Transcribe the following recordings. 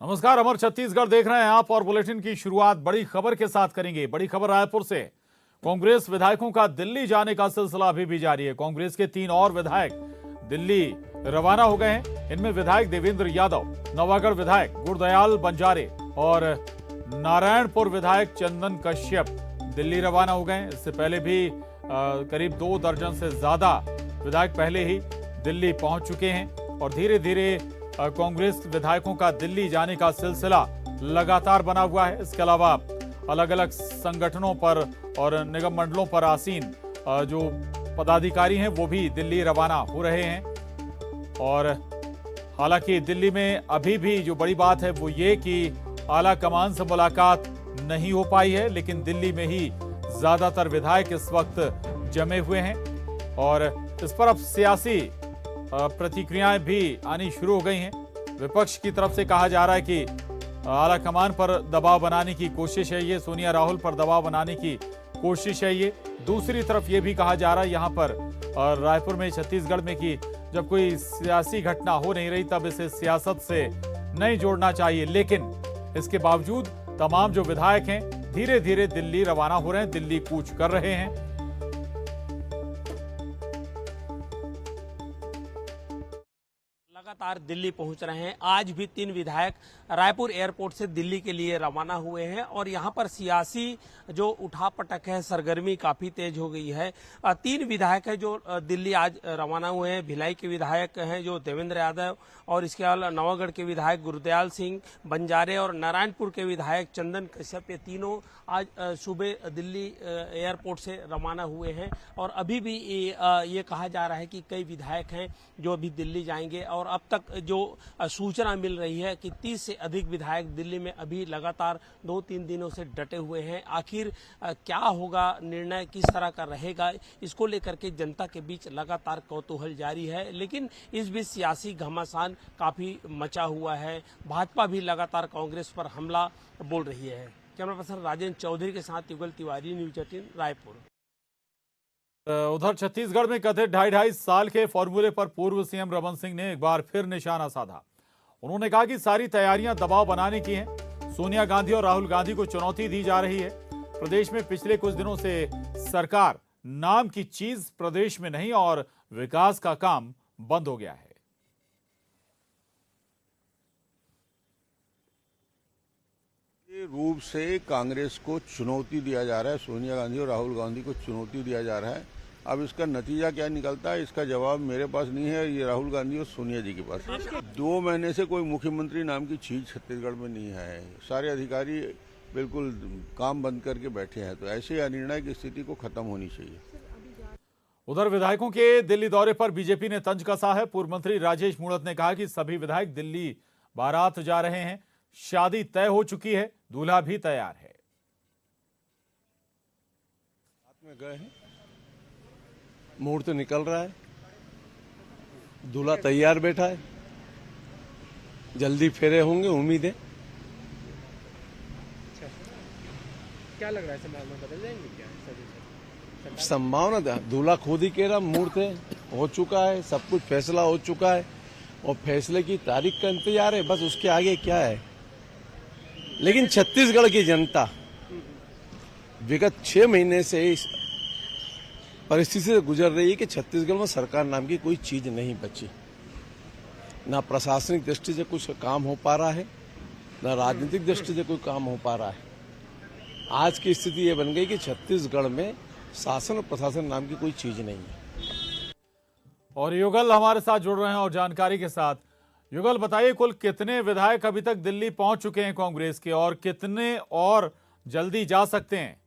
नमस्कार, अमर छत्तीसगढ़ देख रहे हैं आप और बुलेटिन की शुरुआत बड़ी खबर के साथ करेंगे। बड़ी खबर रायपुर से। कांग्रेस विधायकों का दिल्ली जाने का सिलसिला अभी भी जारी है। कांग्रेस के 3 और विधायक दिल्ली रवाना हो गए हैं। इनमें विधायक देवेंद्र यादव, नवागढ़ विधायक गुरदयाल बंजारे और नारायणपुर विधायक चंदन कश्यप दिल्ली रवाना हो गए हैं। इससे पहले भी करीब 2 दर्जन से ज्यादा विधायक पहले ही दिल्ली पहुंच चुके हैं और धीरे धीरे कांग्रेस विधायकों का दिल्ली जाने का सिलसिला लगातार बना हुआ है। इसके अलावा अलग अलग संगठनों पर और निगम मंडलों पर आसीन जो पदाधिकारी हैं वो भी दिल्ली रवाना हो रहे हैं। और हालांकि दिल्ली में अभी भी जो बड़ी बात है वो ये कि आला कमान से मुलाकात नहीं हो पाई है, लेकिन दिल्ली में ही ज्यादातर विधायक इस वक्त जमे हुए हैं और इस पर अब सियासी प्रतिक्रियाएं भी आनी शुरू हो गई हैं। विपक्ष की तरफ से कहा जा रहा है कि आला कमान पर दबाव बनाने की कोशिश है ये, सोनिया राहुल पर दबाव बनाने की कोशिश है ये। दूसरी तरफ ये भी कहा जा रहा है यहाँ पर रायपुर में, छत्तीसगढ़ में, कि जब कोई सियासी घटना हो नहीं रही तब इसे सियासत से नहीं जोड़ना चाहिए। लेकिन इसके बावजूद तमाम जो विधायक हैं धीरे धीरे दिल्ली रवाना हो रहे हैं, दिल्ली कूच कर रहे हैं। लगातार दिल्ली पहुंच रहे हैं। आज भी 3 विधायक रायपुर एयरपोर्ट से दिल्ली के लिए रवाना हुए हैं और यहां पर सियासी जो उठापटक है, सरगर्मी काफी तेज हो गई है। 3 विधायक हैं जो दिल्ली आज रवाना हुए हैं। भिलाई के विधायक हैं जो देवेंद्र यादव और इसके अलावा नवागढ़ के विधायक गुरदयाल सिंह बंजारे और नारायणपुर के विधायक चंदन कश्यप, ये तीनों आज सुबह दिल्ली एयरपोर्ट से रवाना हुए हैं। और अभी भी ये कहा जा रहा है कि कई विधायक हैं जो अभी दिल्ली जाएंगे और अब तक जो सूचना मिल रही है कि 30 से अधिक विधायक दिल्ली में अभी लगातार 2-3 दिनों से डटे हुए हैं। आखिर क्या होगा, निर्णय किस तरह का रहेगा, इसको लेकर के जनता के बीच लगातार कौतूहल जारी है। लेकिन इस बीच सियासी घमासान काफी मचा हुआ है। भाजपा भी लगातार कांग्रेस पर हमला बोल रही है। कैमरा पर्सन राजेंद्र चौधरी के साथ युगल तिवारी, न्यूज 18 रायपुर। उधर छत्तीसगढ़ में कथित 2.5 साल के फॉर्मूले पर पूर्व सीएम रमन सिंह ने एक बार फिर निशाना साधा। उन्होंने कहा कि सारी तैयारियां दबाव बनाने की हैं। सोनिया गांधी और राहुल गांधी को चुनौती दी जा रही है। प्रदेश में पिछले कुछ दिनों से सरकार नाम की चीज प्रदेश में नहीं और विकास का काम बंद हो गया है। रूप से कांग्रेस को चुनौती दिया जा रहा है, सोनिया गांधी और राहुल गांधी को चुनौती दिया जा रहा है। अब इसका नतीजा क्या निकलता है इसका जवाब मेरे पास नहीं है, ये राहुल गांधी और सोनिया जी के पास। 2 महीने से कोई मुख्यमंत्री नाम की चीज छत्तीसगढ़ में नहीं है। सारे अधिकारी बिल्कुल काम बंद करके बैठे हैं, तो ऐसे अनिर्णायक स्थिति को खत्म होनी चाहिए। उधर विधायकों के दिल्ली दौरे पर बीजेपी ने तंज कसा है। पूर्व मंत्री राजेश मूणत ने कहा कि सभी विधायक दिल्ली बारात जा रहे हैं। शादी तय हो चुकी है, दूल्हा भी तैयार है। साथ में गए हैं, मुहूर्त निकल रहा है, दूल्हा तैयार बैठा है, जल्दी फेरे होंगे, उम्मीद है। क्या लग रहा है, संभावना बदल जाएंगे क्या? संभावना दूल्हा खुद ही कह रहा मुहूर्त है, हो चुका है, सब कुछ फैसला हो चुका है और फैसले की तारीख का इंतजार है, बस उसके आगे क्या है। लेकिन छत्तीसगढ़ की जनता विगत 6 महीने से इस परिस्थिति से गुजर रही है कि छत्तीसगढ़ में सरकार नाम की कोई चीज नहीं बची। ना प्रशासनिक दृष्टि से कुछ काम हो पा रहा है, ना राजनीतिक दृष्टि से कोई काम हो पा रहा है। आज की स्थिति ये बन गई कि छत्तीसगढ़ में शासन और प्रशासन नाम की कोई चीज नहीं है। और युगल हमारे साथ जुड़ रहे हैं और जानकारी के साथ। युगल, बताइए कुल कितने विधायक अभी तक दिल्ली पहुंच चुके हैं कांग्रेस के और कितने और जल्दी जा सकते हैं?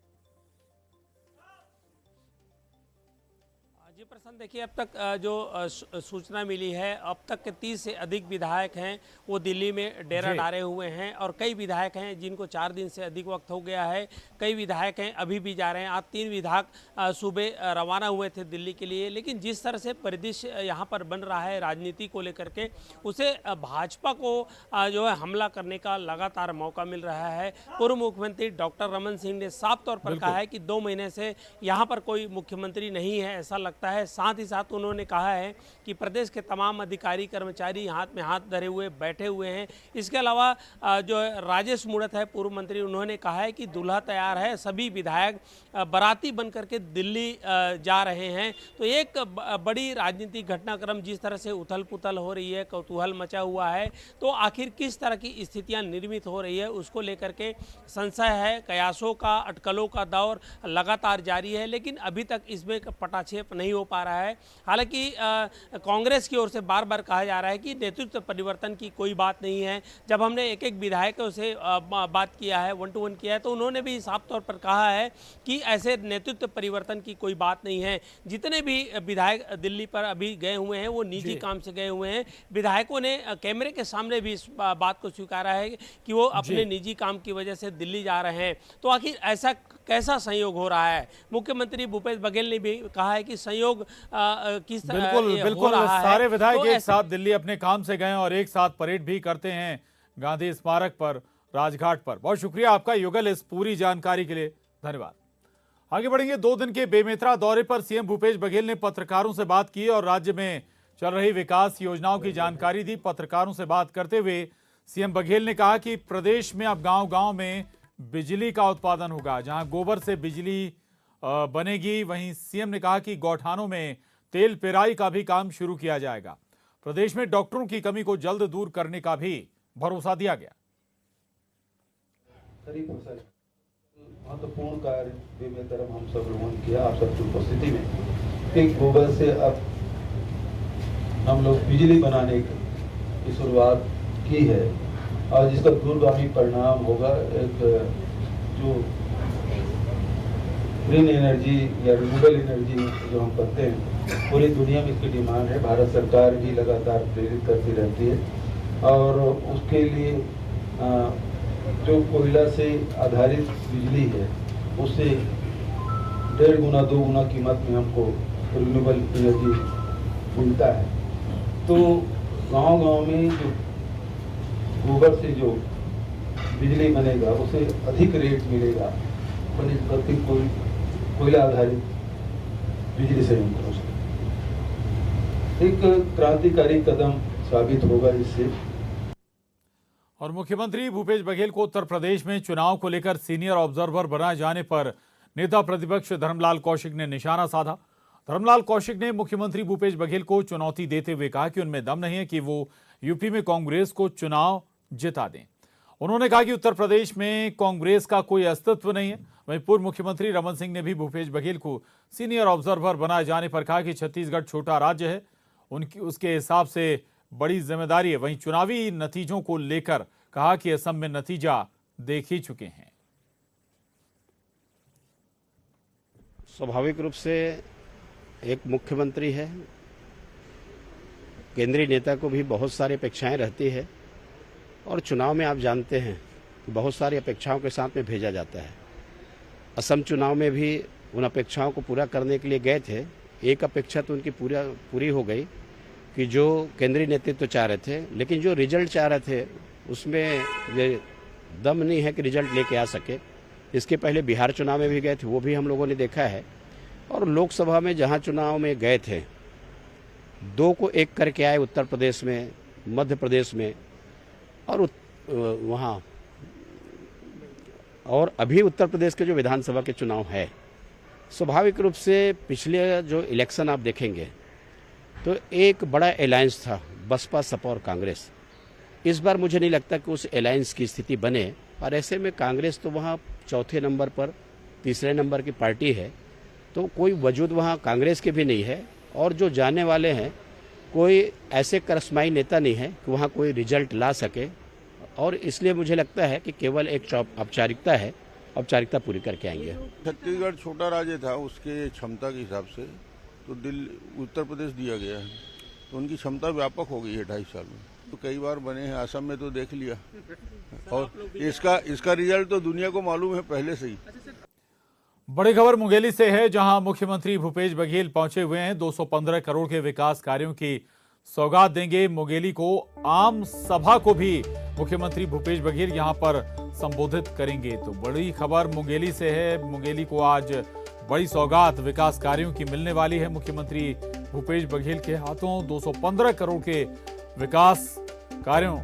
जी प्रसन्न, देखिए अब तक जो सूचना मिली है, अब तक के 30 से अधिक विधायक हैं वो दिल्ली में डेरा डाले हुए हैं और कई विधायक हैं जिनको 4 दिन से अधिक वक्त हो गया है। कई विधायक हैं अभी भी जा रहे हैं। आज 3 विधायक सुबह रवाना हुए थे दिल्ली के लिए। लेकिन जिस तरह से परिदृश्य यहाँ पर बन रहा है राजनीति को लेकर के, उसे भाजपा को जो है हमला करने का लगातार मौका मिल रहा है। पूर्व मुख्यमंत्री डॉक्टर रमन सिंह ने साफ तौर पर कहा है कि 2 महीने से यहाँ पर कोई मुख्यमंत्री नहीं है। ऐसा लगता है है। साथ ही साथ उन्होंने कहा है कि प्रदेश के तमाम अधिकारी कर्मचारी हाथ में हाथ धरे हुए बैठे हुए हैं। इसके अलावा जो राजेश मूणत है पूर्व मंत्री, उन्होंने कहा है कि दूल्हा तैयार है, सभी विधायक बाराती बन करके दिल्ली जा रहे हैं। तो एक बड़ी राजनीतिक घटनाक्रम जिस तरह से उथल पुथल हो रही है, कौतूहल मचा हुआ है, तो आखिर किस तरह की स्थितियां निर्मित हो रही है उसको लेकर के संशय है। कयासों का, अटकलों का दौर लगातार जारी है, लेकिन अभी तक इसमें पटाक्षेप नहीं हो पा रहा है। हालांकि कांग्रेस की ओर से बार बार कहा जा रहा है कि नेतृत्व परिवर्तन की कोई बात नहीं है। जब हमने एक एक विधायकों से बात किया है, 1 to 1 किया है, तो उन्होंने भी साफ तौर पर कहा है कि ऐसे नेतृत्व परिवर्तन की कोई बात नहीं है। जितने भी विधायक दिल्ली पर अभी गए हुए हैं वो निजी काम से गए हुए हैं। विधायकों ने कैमरे के सामने भी इस बात को स्वीकारा है कि वो अपने निजी काम की वजह से दिल्ली जा रहे हैं। तो आखिर ऐसा कैसा संयोग हो रहा है? मुख्यमंत्री भूपेश बघेल ने भी कहा है कि संयोग किस तरह बिल्कुल सारे विधायक एक साथ दिल्ली अपने काम से गए और एक साथ परेड भी करते हैं गांधी स्मारक पर, राजघाट पर। बहुत शुक्रिया आपका युगल इस पूरी जानकारी के लिए, धन्यवाद। आगे बढ़ेंगे। 2 दिन के बेमेतरा दौरे पर सीएम भूपेश बघेल ने पत्रकारों से बात की और राज्य में चल रही विकास योजनाओं की जानकारी दी। पत्रकारों से बात करते हुए सीएम बघेल ने कहा कि प्रदेश में अब गांव-गांव में बिजली का उत्पादन होगा, जहां गोबर से बिजली बनेगी। वहीं सीएम ने कहा कि गौठानों में तेल पेराई का भी काम शुरू किया जाएगा। प्रदेश में डॉक्टरों की कमी को जल्द दूर करने का भी भरोसा दिया गया। महत्वपूर्ण कार्य बेमेतरम हम सब लोगों ने किया आप सबकी उपस्थिति में कि गोबर से अब हम लोग बिजली बनाने की शुरुआत की है और जिसका दूरगामी परिणाम होगा एक जो ग्रीन एनर्जी या रिन्यूएबल एनर्जी जो हम करते हैं, पूरी दुनिया में इसकी डिमांड है। भारत सरकार भी लगातार प्रेरित करती रहती है और उसके लिए जो कोयला से आधारित बिजली है उससे 1.5 गुना 2 गुना कीमत में हमको रिन्यूएबल एनर्जी मिलता है। तो गांव-गांव में जो गोबर से जो बिजली बनेगा उसे अधिक रेट मिलेगा बनिस्बत कोयला आधारित बिजली संयंत्रों से। एक क्रांतिकारी कदम साबित होगा इससे। और मुख्यमंत्री भूपेश बघेल को उत्तर प्रदेश में चुनाव को लेकर सीनियर ऑब्जर्वर बनाए जाने पर नेता प्रतिपक्ष धर्मलाल कौशिक ने निशाना साधा। धर्मलाल कौशिक ने मुख्यमंत्री भूपेश बघेल को चुनौती देते हुए कहा कि उनमें दम नहीं है कि वो यूपी में कांग्रेस को चुनाव जिता दें। उन्होंने कहा कि उत्तर प्रदेश में कांग्रेस का कोई अस्तित्व नहीं है। वहीं पूर्व मुख्यमंत्री रमन सिंह ने भी भूपेश बघेल को सीनियर ऑब्जर्वर बनाए जाने पर कहा कि छत्तीसगढ़ छोटा राज्य है, उसके हिसाब से बड़ी जिम्मेदारी है। वहीं चुनावी नतीजों को लेकर कहा कि असम में नतीजा देख ही चुके हैं। स्वाभाविक रूप से एक मुख्यमंत्री है, केंद्रीय नेता को भी बहुत सारी अपेक्षाएं रहती है और चुनाव में आप जानते हैं कि बहुत सारी अपेक्षाओं के साथ में भेजा जाता है। असम चुनाव में भी उन अपेक्षाओं को पूरा करने के लिए गए थे। एक अपेक्षा तो उनकी पूरी हो गई कि जो केंद्रीय नेतृत्व चाह रहे थे, लेकिन जो रिजल्ट चाह रहे थे उसमें ये दम नहीं है कि रिजल्ट लेके आ सके। इसके पहले बिहार चुनाव में भी गए थे, वो भी हम लोगों ने देखा है। और लोकसभा में जहां चुनाव में गए थे 2 को 1 करके आए, उत्तर प्रदेश में, मध्य प्रदेश में और वहाँ। और अभी उत्तर प्रदेश के जो विधानसभा के चुनाव है, स्वाभाविक रूप से पिछले जो इलेक्शन आप देखेंगे तो एक बड़ा अलायंस था बसपा, सपा और कांग्रेस। इस बार मुझे नहीं लगता कि उस अलायंस की स्थिति बने और ऐसे में कांग्रेस तो वहाँ 4थे नंबर पर, 3रे नंबर की पार्टी है, तो कोई वजूद वहाँ कांग्रेस के भी नहीं है। और जो जाने वाले हैं कोई ऐसे करिश्माई नेता नहीं है कि वहाँ कोई रिजल्ट ला सके। और इसलिए मुझे लगता है कि केवल एक औपचारिकता है, औपचारिकता पूरी करके आएंगे। छत्तीसगढ़ छोटा राज्य था, उसके क्षमता के हिसाब से तो उत्तर प्रदेश दिया गया है, तो उनकी क्षमता व्यापक हो गई है 2.5 साल में। तो कई बार बने हैं, असम में तो देख लिया और इसका रिजल्ट तो दुनिया को मालूम है पहले से ही। बड़ी खबर मुंगेली से है, जहां मुख्यमंत्री भूपेश बघेल पहुंचे हुए हैं। 215 करोड़ के विकास कार्यों की सौगात देंगे। मुंगेली को आम सभा को भी मुख्यमंत्री भूपेश बघेल यहां पर संबोधित करेंगे। तो बड़ी खबर मुंगेली से है। मुंगेली को आज बड़ी सौगात विकास कार्यों की मिलने वाली है। मुख्यमंत्री भूपेश बघेल के हाथों 215 करोड़ के विकास कार्यों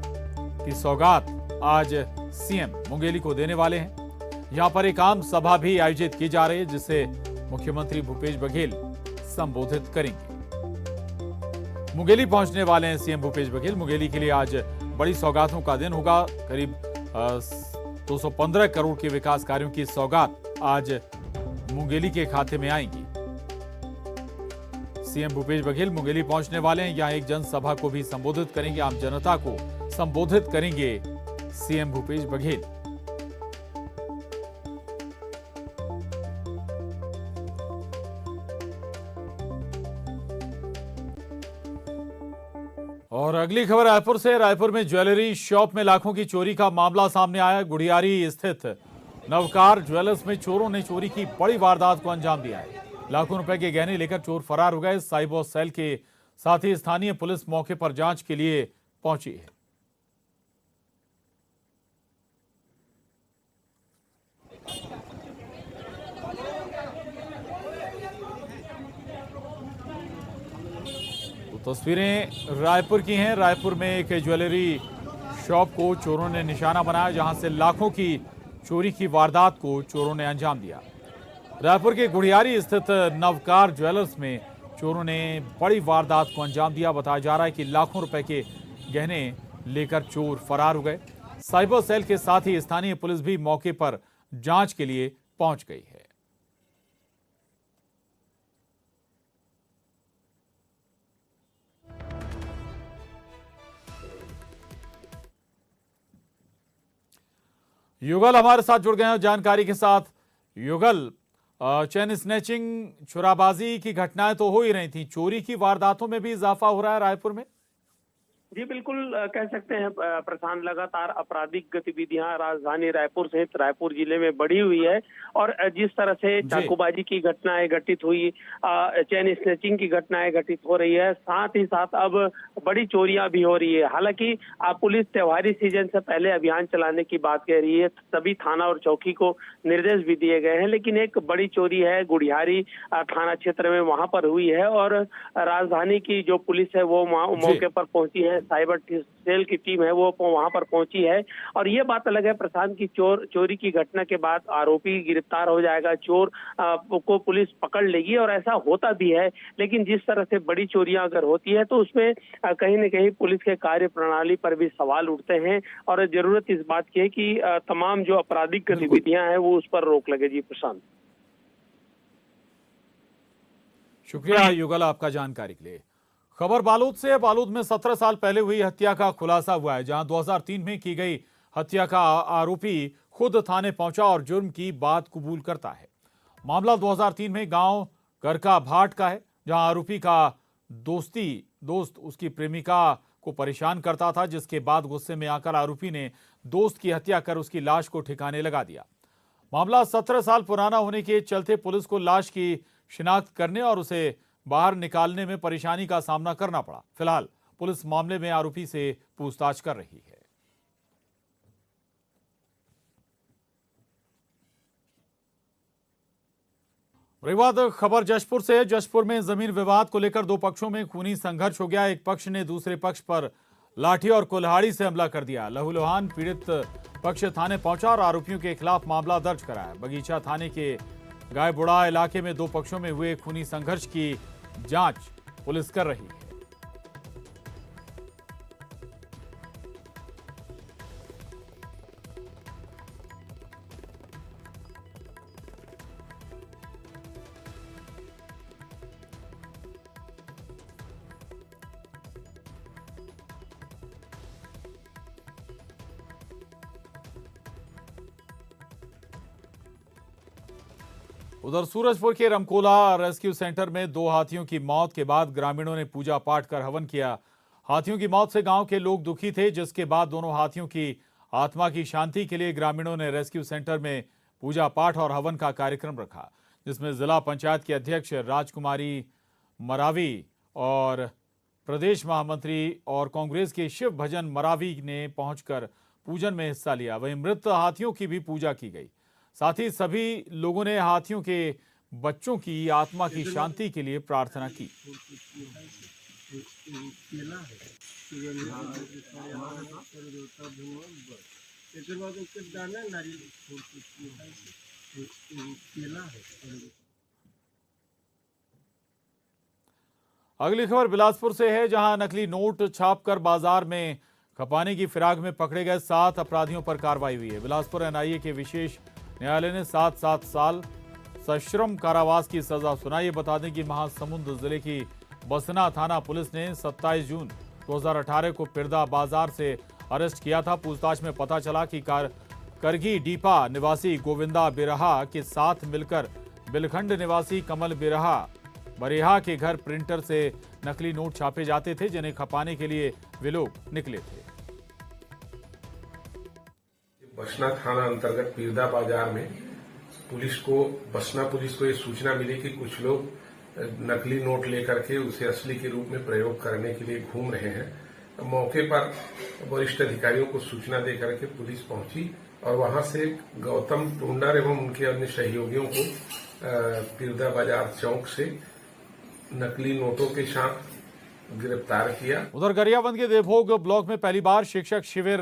की सौगात आज सीएम मुंगेली को देने वाले हैं। यहां पर एक आम सभा भी आयोजित की जा रही है जिसे मुख्यमंत्री भूपेश बघेल संबोधित करेंगे। मुंगेली पहुंचने वाले हैं सीएम भूपेश बघेल। मुंगेली के लिए आज बड़ी सौगातों का दिन होगा। करीब 215 करोड़ के विकास कार्यों की सौगात आज मुंगेली के खाते में आएंगी। सीएम भूपेश बघेल मुंगेली पहुंचने वाले हैं। यहां एक जनसभा को भी संबोधित करेंगे। आम जनता को संबोधित करेंगे सीएम भूपेश बघेल। और अगली खबर रायपुर से। रायपुर में ज्वेलरी शॉप में लाखों की चोरी का मामला सामने आया। गुड़ियारी स्थित नवकार ज्वेलर्स में चोरों ने चोरी की बड़ी वारदात को अंजाम दिया है। लाखों रुपए के गहने लेकर चोर फरार हो गए। साइबर सेल के साथ ही स्थानीय पुलिस मौके पर जांच के लिए पहुंची है। तस्वीरें रायपुर की हैं। रायपुर में एक ज्वेलरी शॉप को चोरों ने निशाना बनाया जहां से लाखों की चोरी की वारदात को चोरों ने अंजाम दिया। रायपुर के गुड़ियारी स्थित नवकार ज्वेलर्स में चोरों ने बड़ी वारदात को अंजाम दिया। बताया जा रहा है कि लाखों रुपए के गहने लेकर चोर फरार हो गए। साइबर सेल के साथ ही स्थानीय पुलिस भी मौके पर जांच के लिए पहुंच गई है। युगल हमारे साथ जुड़ गए हैं जानकारी के साथ। युगल, चेन स्नैचिंग, चोराबाजी की घटनाएं तो हो ही रही थी, चोरी की वारदातों में भी इजाफा हो रहा है रायपुर में। जी बिल्कुल कह सकते हैं प्रशांत, लगातार आपराधिक गतिविधियां राजधानी रायपुर सहित रायपुर जिले में बढ़ी हुई है। और जिस तरह से चाकूबाजी की घटनाएं घटित हुई, चेन स्नैचिंग की घटनाएं घटित हो रही है, साथ ही साथ अब बड़ी चोरियां भी हो रही है। हालांकि पुलिस त्योहारी सीजन से पहले अभियान चलाने की बात कह रही है। सभी थाना और चौकी को निर्देश भी दिए गए हैं, लेकिन एक बड़ी चोरी है गुड़ियारी थाना क्षेत्र में, वहां पर हुई है। और राजधानी की जो पुलिस है वो मौके पर पहुंची है। साइबर सेल की टीम है वो वहां पर पहुंची है। और ये बात अलग है प्रशांत की, चोरी की घटना के बाद आरोपी गिरफ्तार हो जाएगा, चोर को पुलिस पकड़ लेगी और ऐसा होता भी है। लेकिन जिस तरह से बड़ी चोरियां अगर होती है तो उसमें कहीं न कहीं पुलिस के कार्य प्रणाली पर भी सवाल उठते हैं। और जरूरत इस बात की है कि तमाम जो आपराधिक गतिविधियां हैं वो उस पर रोक लगे। जी प्रशांत, शुक्रिया युगल आपका जानकारी के लिए। खबर बालोद से। बालोद में 17 साल पहले हुई हत्या का खुलासा हुआ है, जहां 2003 में की गई हत्या का आरोपी खुद थाने पहुंचा और जुर्म की बात कबूल करता है। मामला 2003 में गांव करका भाट का है, जहां आरोपी का दोस्त उसकी प्रेमिका को परेशान करता था, जिसके बाद गुस्से में आकर आरोपी ने दोस्त की हत्या कर उसकी लाश को ठिकाने लगा दिया। मामला 17 साल पुराना होने के चलते पुलिस को लाश की शिनाख्त करने और उसे बाहर निकालने में परेशानी का सामना करना पड़ा। फिलहाल पुलिस मामले में आरोपी से पूछताछ कर रही है। विवाद खबर जशपुर से। जशपुर में जमीन विवाद को लेकर दो पक्षों में खूनी संघर्ष हो गया। एक पक्ष ने दूसरे पक्ष पर लाठी और कुल्हाड़ी से हमला कर दिया। लहूलुहान पीड़ित पक्ष थाने पहुंचा और आरोपियों के खिलाफ मामला दर्ज कराया। बगीचा थाने के गायबुड़ा इलाके में दो पक्षों में हुए खूनी संघर्ष की जांच पुलिस कर रही है। उधर सूरजपुर के रमकोला रेस्क्यू सेंटर में दो हाथियों की मौत के बाद ग्रामीणों ने पूजा पाठ कर हवन किया। हाथियों की मौत से गांव के लोग दुखी थे, जिसके बाद दोनों हाथियों की आत्मा की शांति के लिए ग्रामीणों ने रेस्क्यू सेंटर में पूजा पाठ और हवन का कार्यक्रम रखा, जिसमें जिला पंचायत के अध्यक्ष राजकुमारी मरावी और प्रदेश महामंत्री और कांग्रेस के शिव भजन मरावी ने पहुंचकर पूजन में हिस्सा लिया। वहीं मृत हाथियों की भी पूजा की गई। साथ ही सभी लोगों ने हाथियों के बच्चों की आत्मा की शांति के लिए प्रार्थना की। अगली खबर बिलासपुर से है, जहां नकली नोट छापकर बाजार में खपाने की फिराक में पकड़े गए 7 अपराधियों पर कार्रवाई हुई है। बिलासपुर एनआईए के विशेष न्यायालय ने 7 साल सश्रम कारावास की सजा सुनाई। बता दें कि महासमुंद जिले की बसना थाना पुलिस ने 27 जून 2018 को पिरदा बाजार से अरेस्ट किया था। पूछताछ में पता चला कि करगी डीपा निवासी गोविंदा बिरहा के साथ मिलकर बिलखंड निवासी कमल बरेहा के घर प्रिंटर से नकली नोट छापे जाते थे, जिन्हें खपाने के लिए वे लोग निकले थे। बसना थाना अंतर्गत पीरदा बाजार में बसना पुलिस को ये सूचना मिली कि कुछ लोग नकली नोट लेकर के उसे असली के रूप में प्रयोग करने के लिए घूम रहे हैं। मौके पर वरिष्ठ अधिकारियों को सूचना देकर के पुलिस पहुंची और वहां से गौतम टुंडर एवं उनके अन्य सहयोगियों को पीरदा बाजार चौक से नकली नोटों के साथ गिरफ्तार किया। उधर गरियाबंद के देवभोग ब्लॉक में पहली बार शिक्षक शिविर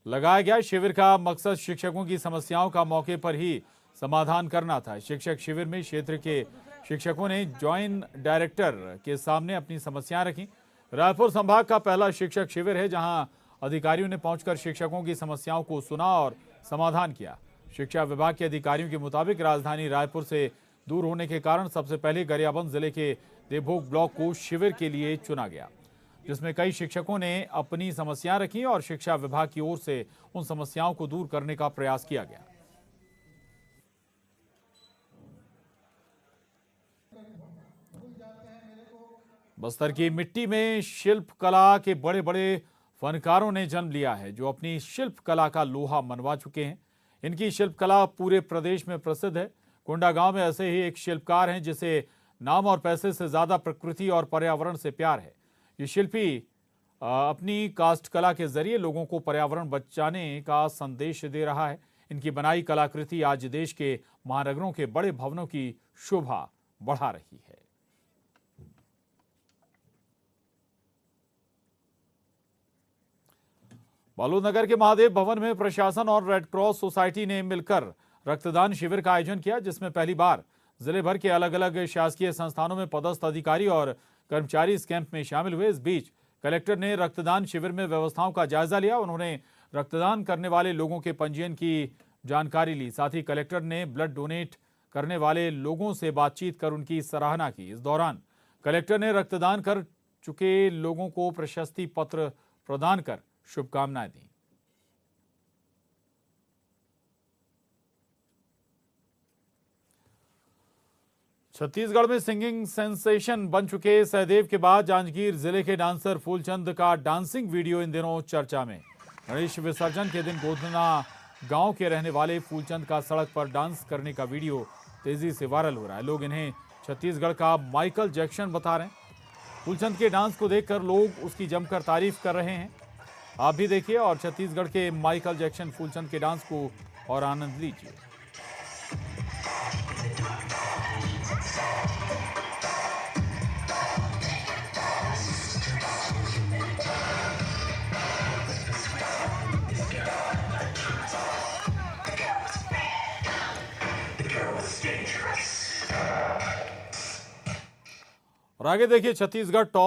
लगाया गया। शिविर का मकसद शिक्षकों की समस्याओं का मौके पर ही समाधान करना था। शिक्षक शिविर में क्षेत्र के शिक्षकों ने जॉइंट डायरेक्टर के सामने अपनी समस्याएं रखी। रायपुर संभाग का पहला शिक्षक शिविर है, जहां अधिकारियों ने पहुंचकर शिक्षकों की समस्याओं को सुना और समाधान किया। शिक्षा विभाग के अधिकारियों के मुताबिक राजधानी रायपुर से दूर होने के कारण सबसे पहले गरियाबंद जिले के देवभोग ब्लॉक को शिविर के लिए चुना गया, जिसमें कई शिक्षकों ने अपनी समस्याएं रखी और शिक्षा विभाग की ओर से उन समस्याओं को दूर करने का प्रयास किया गया। बस्तर की मिट्टी में शिल्प कला के बड़े बड़े फनकारों ने जन्म लिया है, जो अपनी शिल्प कला का लोहा मनवा चुके हैं। इनकी शिल्प कला पूरे प्रदेश में प्रसिद्ध है। कोंडा गांव में ऐसे ही एक शिल्पकार हैं, जिसे नाम और पैसे से ज्यादा प्रकृति और पर्यावरण से प्यार है। ये शिल्पी अपनी कास्ट कला के जरिए लोगों को पर्यावरण बचाने का संदेश दे रहा है। इनकी बनाई कलाकृति आज देश के महानगरों के बड़े भवनों की शोभा बढ़ा रही है। बालोद नगर के महादेव भवन में प्रशासन और रेड क्रॉस सोसाइटी ने मिलकर रक्तदान शिविर का आयोजन किया, जिसमें पहली बार जिले भर के अलग अलग शासकीय संस्थानों में पदस्थ अधिकारी और कर्मचारी इस कैंप में शामिल हुए। इस बीच कलेक्टर ने रक्तदान शिविर में व्यवस्थाओं का जायजा लिया। उन्होंने रक्तदान करने वाले लोगों के पंजीयन की जानकारी ली। साथ ही कलेक्टर ने ब्लड डोनेट करने वाले लोगों से बातचीत कर उनकी सराहना की। इस दौरान कलेक्टर ने रक्तदान कर चुके लोगों को प्रशस्ति पत्र प्रदान कर शुभकामनाएं दी। छत्तीसगढ़ में सिंगिंग सेंसेशन बन चुके सहदेव के बाद जांजगीर जिले के डांसर फूलचंद का डांसिंग वीडियो इन दिनों चर्चा में। गणेश विसर्जन के दिन गोधना गांव के रहने वाले फूलचंद का सड़क पर डांस करने का वीडियो तेजी से वायरल हो रहा है। लोग इन्हें छत्तीसगढ़ का माइकल जैक्सन बता रहे हैं। फूलचंद के डांस को देखकर लोग उसकी जमकर तारीफ कर रहे हैं। आप भी देखिए और छत्तीसगढ़ के माइकल जैक्सन फूलचंद के डांस को और आनंद लीजिए। और आगे देखिए छत्तीसगढ़ टॉप